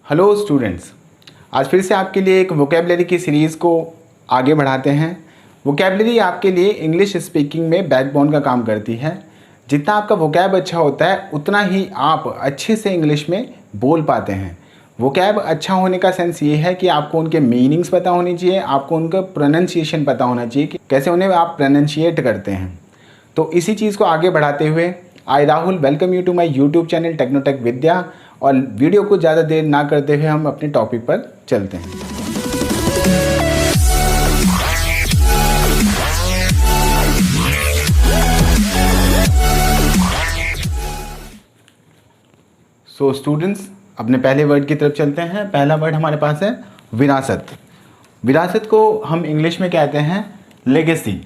Hello students, आज फिर से आपके लिए एक वोकेबलरी की सीरीज़ को आगे बढ़ाते हैं। वोकेबलरी आपके लिए इंग्लिश स्पीकिंग में बैकबोन का काम करती है। जितना आपका वोकैब अच्छा होता है उतना ही आप अच्छे से इंग्लिश में बोल पाते हैं। वोकैब अच्छा होने का सेंस ये है कि आपको उनके मीनिंग्स पता होनी चाहिए, आपको उनका प्रोनाउंसिएशन पता होना चाहिए कि कैसे उन्हें आप प्रोनाउंशिएट करते हैं। तो इसी चीज़ को आगे बढ़ाते हुए I Rahul welcome you to my YouTube channel Technotech Vidya. और वीडियो को ज़्यादा देर ना करते हुए हम अपने टॉपिक पर चलते हैं। सो स्टूडेंट्स, अपने पहले वर्ड की तरफ चलते हैं। पहला वर्ड हमारे पास है विरासत। विरासत को हम इंग्लिश में कहते हैं लेगेसी।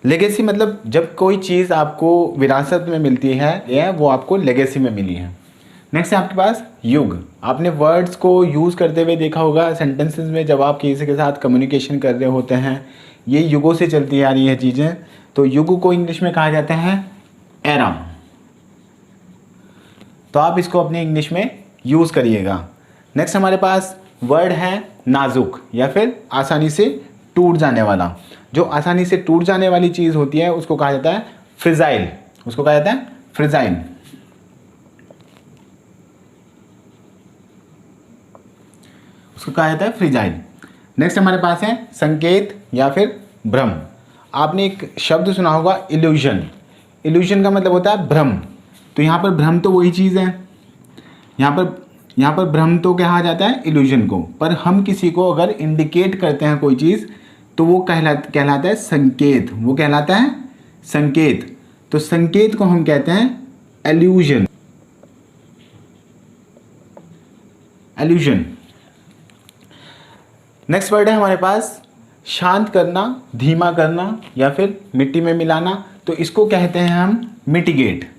लेगेसी मतलब जब कोई चीज़ आपको विरासत में मिलती है वो आपको लेगेसी में मिली है। नेक्स्ट है आपके पास युग। आपने वर्ड्स को यूज़ करते हुए देखा होगा सेंटेंसेस में, जब आप किसी के साथ कम्युनिकेशन कर रहे होते हैं। ये युगों से चलती आ रही है चीज़ें। तो युग को इंग्लिश में कहा जाता है एरा। तो आप इसको अपने इंग्लिश में यूज़ करिएगा। नेक्स्ट हमारे पास वर्ड है नाजुक या फिर आसानी से टूट जाने वाला। जो आसानी से टूट जाने वाली चीज़ होती है उसको कहा जाता है फ्रिजाइल। उसको कहा जाता है फ्रिजाइल। उसको कहा जाता है फ्रिजाइल। नेक्स्ट हमारे पास है संकेत या फिर भ्रम। आपने एक शब्द सुना होगा इल्यूजन। इल्यूजन का मतलब होता है भ्रम। तो यहाँ पर भ्रम तो वही चीज़ है। यहाँ पर भ्रम तो कहा जाता है इल्यूजन को, पर हम किसी को अगर इंडिकेट करते हैं कोई चीज़ तो वो कहलाता है संकेत। वो कहलाता है संकेत। तो संकेत को हम कहते हैं एल्यूजन। एल्यूजन। नेक्स्ट वर्ड है हमारे पास शांत करना, धीमा करना या फिर मिट्टी में मिलाना। तो इसको कहते हैं हम मिटिगेट।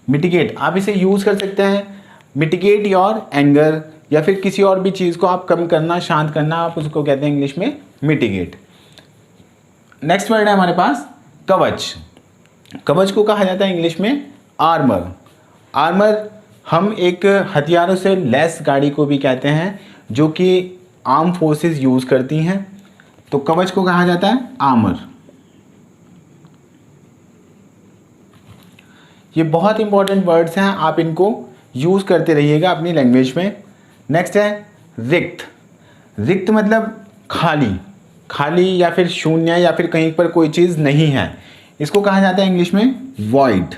मिटिगेट आप इसे यूज कर सकते हैं। मिटिगेट योर एंगर या फिर किसी और भी चीज़ को आप कम करना, शांत करना, आप उसको कहते हैं इंग्लिश में मिटिगेट। नेक्स्ट वर्ड है हमारे पास कवच। कवच को कहा जाता है इंग्लिश में आर्मर। आर्मर हम एक हथियारों से लैस गाड़ी को भी कहते हैं जो कि आर्म फोर्सेस यूज़ करती हैं। तो कवच को कहा जाता है आर्मर। ये बहुत इंपॉर्टेंट वर्ड्स हैं, आप इनको यूज़ करते रहिएगा अपनी लैंग्वेज में। नेक्स्ट है रिक्त। रिक्त मतलब खाली, खाली या फिर शून्य या फिर कहीं पर कोई चीज़ नहीं है। इसको कहा जाता है इंग्लिश में वॉइड।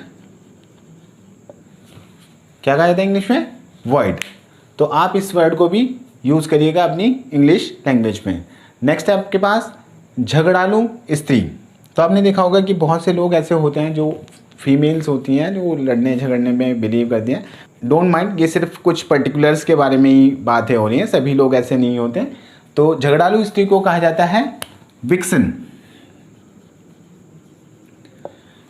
क्या कहा जाता है इंग्लिश में? वॉइड। तो आप इस वर्ड को भी यूज़ करिएगा अपनी इंग्लिश लैंग्वेज में। नेक्स्ट है आपके पास झगड़ालू स्त्री। तो आपने देखा होगा कि बहुत से लोग ऐसे होते हैं जो फीमेल्स होती हैं जो लड़ने झगड़ने में बिलीव करती हैं। डोंट माइंड, ये सिर्फ कुछ पर्टिकुलर्स के बारे में ही बातें हो रही हैं, सभी लोग ऐसे नहीं होते। तो झगड़ालू स्त्री को कहा जाता है विक्सन,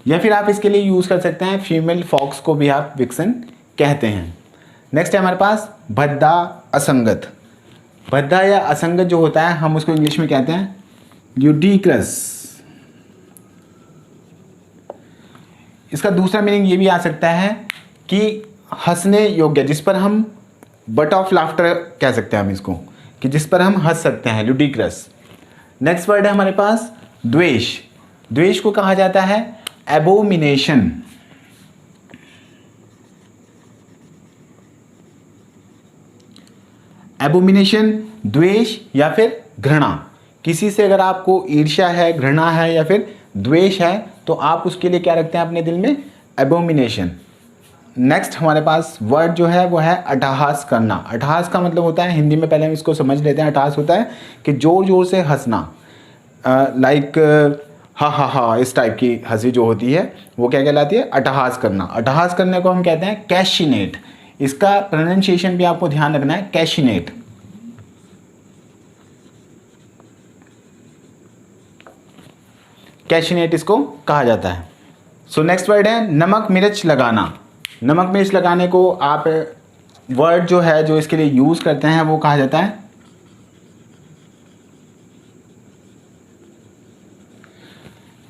या फिर आप इसके लिए यूज़ कर सकते हैं फीमेल फॉक्स को भी आप विक्सन कहते हैं। नेक्स्ट है हमारे पास भद्दा, असंगत। भद्दा या असंगत जो होता है हम उसको इंग्लिश में कहते हैं ल्यूडिक्रस। इसका दूसरा मीनिंग ये भी आ सकता है कि हंसने योग्य, जिस पर हम बट ऑफ लाफ्टर कह सकते हैं हम इसको, कि जिस पर हम हंस सकते हैं, ल्यूडिक्रस। नेक्स्ट वर्ड है हमारे पास द्वेष। द्वेष को कहा जाता है एबोमिनेशन। एबोमिनेशन, द्वेष या फिर घृणा। किसी से अगर आपको ईर्ष्या है, घृणा है या फिर द्वेष है तो आप उसके लिए क्या रखते हैं अपने दिल में? एबोमिनेशन। नेक्स्ट हमारे पास वर्ड जो है वो है अट्टहास करना। अट्टहास का मतलब होता है, हिंदी में पहले हम इसको समझ लेते हैं। अट्टहास होता है कि जोर जोर से हंसना, लाइक हा हा हा, इस टाइप की हंसी जो होती है वो क्या कहलाती है? अट्टहास करना। अट्टहास करने को हम कहते हैं कैशिनेट। इसका प्रोनाउंसिएशन भी आपको ध्यान रखना है, कैशिनेट। कैशिनेट इसको कहा जाता है। सो नेक्स्ट वर्ड है नमक मिर्च लगाना। नमक मिर्च लगाने को आप वर्ड जो है जो इसके लिए यूज़ करते हैं वो कहा जाता है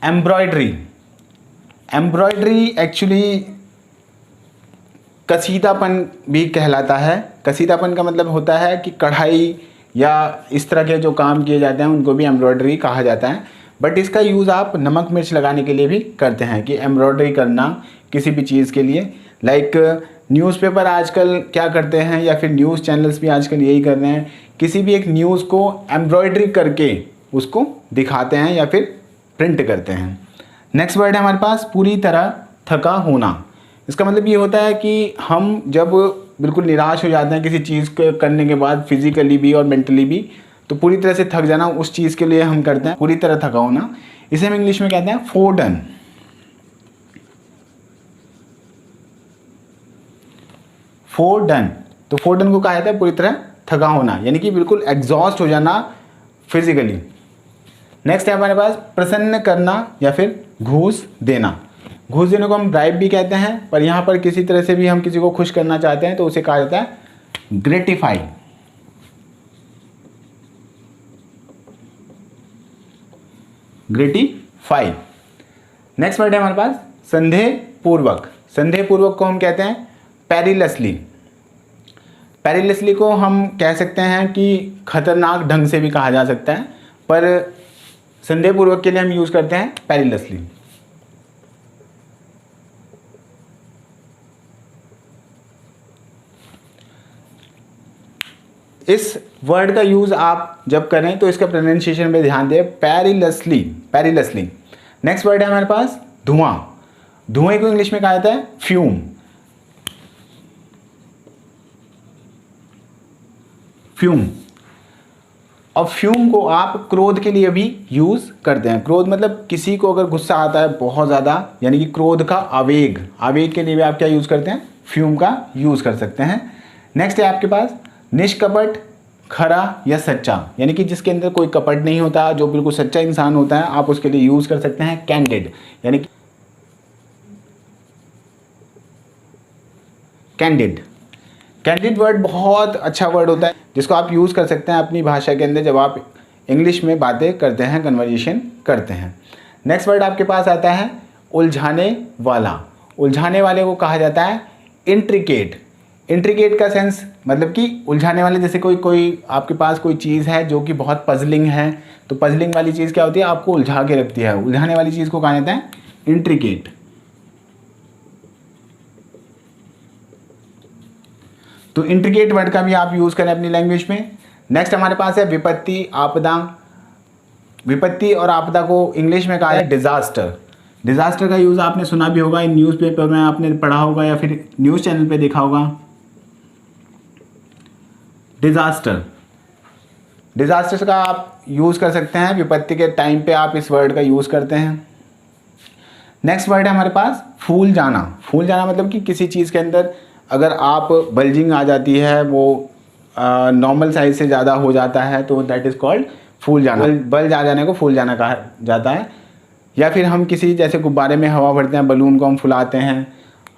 एम्ब्रॉयडरी, एम्ब्रॉयडरी एक्चुअली कसीदापन भी कहलाता है। कसीदापन का मतलब होता है कि कढ़ाई या इस तरह के जो काम किए जाते हैं उनको भी एम्ब्रॉयडरी कहा जाता है। बट इसका यूज़ आप नमक मिर्च लगाने के लिए भी करते हैं कि एम्ब्रॉयडरी करना किसी भी चीज़ के लिए। लाइक न्यूज़पेपर आजकल क्या करते हैं, या फिर न्यूज़ चैनल्स भी आजकल यही कर रहे हैं, किसी भी एक न्यूज़ को एम्ब्रॉयडरी करके उसको दिखाते हैं या फिर प्रिंट करते हैं। नेक्स्ट वर्ड है हमारे पास पूरी तरह थका होना। इसका मतलब ये होता है कि हम जब बिल्कुल निराश हो जाते हैं किसी चीज़ को करने के बाद, फिजिकली भी और मेंटली भी, तो पूरी तरह से थक जाना उस चीज़ के लिए हम करते हैं पूरी तरह थका होना। इसे हम इंग्लिश में कहते हैं फोरडन। फोरडन, तो फोरडन को कहा जाता है पूरी तरह थका होना, यानी कि बिल्कुल एग्जॉस्ट हो जाना फिजिकली। नेक्स्ट है हमारे पास प्रसन्न करना या फिर घूस देना। घूस देने को हम ब्राइब भी कहते हैं, पर यहाँ पर किसी तरह से भी हम किसी को खुश करना चाहते हैं तो उसे कहा जाता है ग्रेटिफाई। ग्रेटिफाई। नेक्स्ट वर्ड है हमारे पास संदेह पूर्वक। संदेह पूर्वक को हम कहते हैं पेरिलसली। पेरिलसली को हम कह सकते हैं कि खतरनाक ढंग से भी कहा जा सकता है, पर संदेह पूर्वक के लिए हम यूज़ करते हैं पेरिलसली। इस वर्ड का यूज़ आप जब करें तो इसका प्रोनाउंसिएशन पे ध्यान दें, पेरिलसली, पेरिलसली। नेक्स्ट वर्ड है हमारे पास धुआं। धुएं को इंग्लिश में कहा जाता है फ्यूम। फ्यूम। और फ्यूम को आप क्रोध के लिए भी यूज़ करते हैं। क्रोध मतलब किसी को अगर गुस्सा आता है बहुत ज़्यादा, यानी कि क्रोध का आवेग, आवेग के लिए भी आप क्या यूज़ करते हैं, फ्यूम का यूज़ कर सकते हैं। नेक्स्ट है आपके पास निष्कपट, खरा या सच्चा, यानी कि जिसके अंदर कोई कपट नहीं होता, जो बिल्कुल सच्चा इंसान होता है, आप उसके लिए यूज़ कर सकते हैं कैंडिड, यानी कि कैंडिड। कैंडिड वर्ड बहुत अच्छा वर्ड होता है जिसको आप यूज़ कर सकते हैं अपनी भाषा के अंदर जब आप इंग्लिश में बातें करते हैं, कन्वर्जेशन करते हैं। नेक्स्ट वर्ड आपके पास आता है उलझाने वाला। उलझाने वाले को कहा जाता है इंट्रिकेट। इंट्रिकेट का सेंस मतलब कि उलझाने वाले, जैसे कोई आपके पास कोई चीज़ है जो कि बहुत पजलिंग है, तो पजलिंग वाली चीज़ क्या होती है, आपको उलझा के रखती है। उलझाने वाली चीज़ को कहा जाता है इंट्रिकेट। तो इंट्रिकेट वर्ड का भी आप यूज़ करें अपनी लैंग्वेज में। नेक्स्ट हमारे पास है विपत्ति, आपदा। विपत्ति और आपदा को इंग्लिश में कहा है डिजास्टर। डिजास्टर का यूज़ आपने सुना भी होगा, इन न्यूज़पेपर में आपने पढ़ा होगा या फिर न्यूज़ चैनल पे देखा होगा। डिजास्टर, डिजास्टर का आप यूज़ कर सकते हैं, विपत्ति के टाइम पे आप इस वर्ड का यूज़ करते हैं। नेक्स्ट वर्ड है हमारे पास फूल जाना। फूल जाना मतलब कि किसी चीज़ के अंदर अगर आप बल्जिंग आ जाती है, वो नॉर्मल साइज से ज़्यादा हो जाता है, तो दैट इज़ कॉल्ड फूल जाना। बल्ज आ जाने को फूल जाना कहा जाता है। या फिर हम किसी जैसे गुब्बारे में हवा भरते हैं, बलून को हम फुलाते हैं,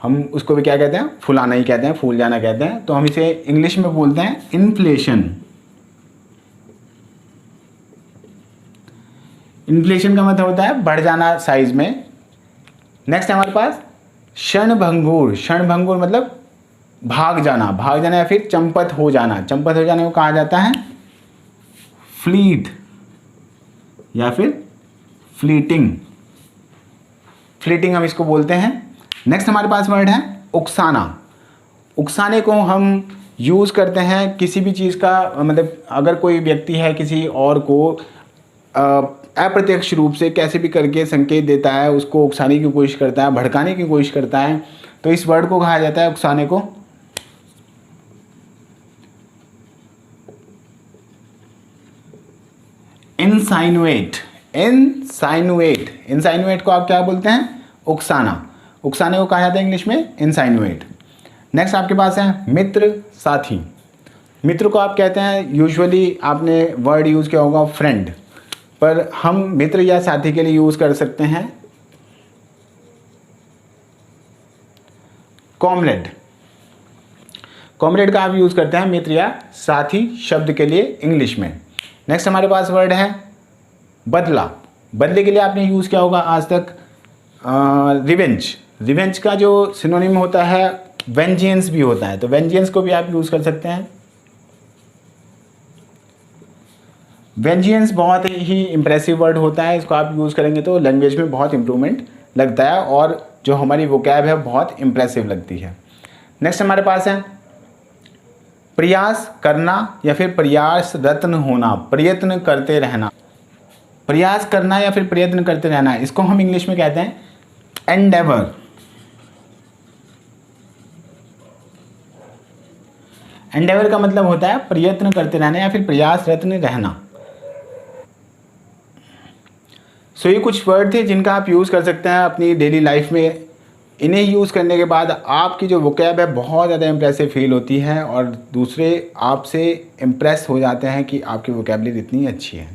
हम उसको भी क्या कहते हैं, फुलाना ही कहते हैं, फूल जाना कहते हैं। तो हम इसे इंग्लिश में बोलते हैं इन्फ्लेशन। इन्फ्लेशन का मतलब होता है बढ़ जाना साइज में। नेक्स्ट है हमारे पास क्षणभंगुर। क्षणभंगुर मतलब भाग जाना या फिर चंपत हो जाना। चंपत हो जाने को कहा जाता है फ्लीट या फिर फ्लीटिंग। फ्लीटिंग हम इसको बोलते हैं। नेक्स्ट हमारे पास वर्ड है उकसाना। उकसाने को हम यूज़ करते हैं किसी भी चीज़ का, मतलब अगर कोई व्यक्ति है किसी और को अप्रत्यक्ष रूप से कैसे भी करके संकेत देता है, उसको उकसाने की कोशिश करता है, भड़काने की कोशिश करता है, तो इस वर्ड को कहा जाता है उकसाने को इनसाइनुएट। इनसाइनुएट, इनसाइनुएट को आप क्या बोलते हैं, उकसाना। उकसाने को कहा जाता है इंग्लिश में इनसाइनुएट। नेक्स्ट आपके पास है मित्र, साथी। मित्र को आप कहते हैं, यूजुअली आपने वर्ड यूज़ किया होगा फ्रेंड, पर हम मित्र या साथी के लिए यूज़ कर सकते हैं कॉमरेड। कॉमरेड का आप यूज़ करते हैं मित्र या साथी शब्द के लिए इंग्लिश में। नेक्स्ट हमारे पास वर्ड है बदला। बदले के लिए आपने यूज़ किया होगा आज तक रिवेंज। रिवेंज का जो सिनोनिम होता है वेंजियंस भी होता है, तो वेंजियंस को भी आप यूज़ कर सकते हैं। वेंजियंस बहुत ही इंप्रेसिव वर्ड होता है, इसको आप यूज़ करेंगे तो लैंग्वेज में बहुत इंप्रूवमेंट लगता है और जो हमारी वोकैब है बहुत इंप्रेसिव लगती है। नेक्स्ट हमारे पास है प्रयास करना या फिर प्रयासरत्न होना, प्रयत्न करते रहना। प्रयास करना या फिर प्रयत्न करते रहना, इसको हम इंग्लिश में कहते हैं एंडेवर। एंडेवर का मतलब होता है प्रयत्न करते रहना या फिर प्रयासरत्न रहना। सो ये कुछ वर्ड थे जिनका आप यूज़ कर सकते हैं अपनी डेली लाइफ में। इन्हें यूज़ करने के बाद आपकी जो वोकैब है बहुत ज़्यादा इंप्रेसिव फील होती है और दूसरे आपसे इम्प्रेस हो जाते हैं कि आपकी वोकैबलरी इतनी अच्छी है।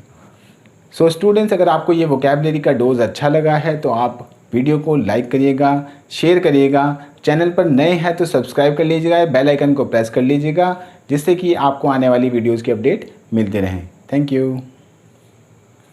सो स्टूडेंट्स, अगर आपको ये वोकैबलरी का डोज अच्छा लगा है तो आप वीडियो को लाइक करिएगा, शेयर करिएगा, चैनल पर नए हैं तो सब्सक्राइब कर लीजिएगा, बेल आइकन को प्रेस कर लीजिएगा, जिससे कि आपको आने वाली वीडियोज़ की अपडेट मिलते रहें। Thank you.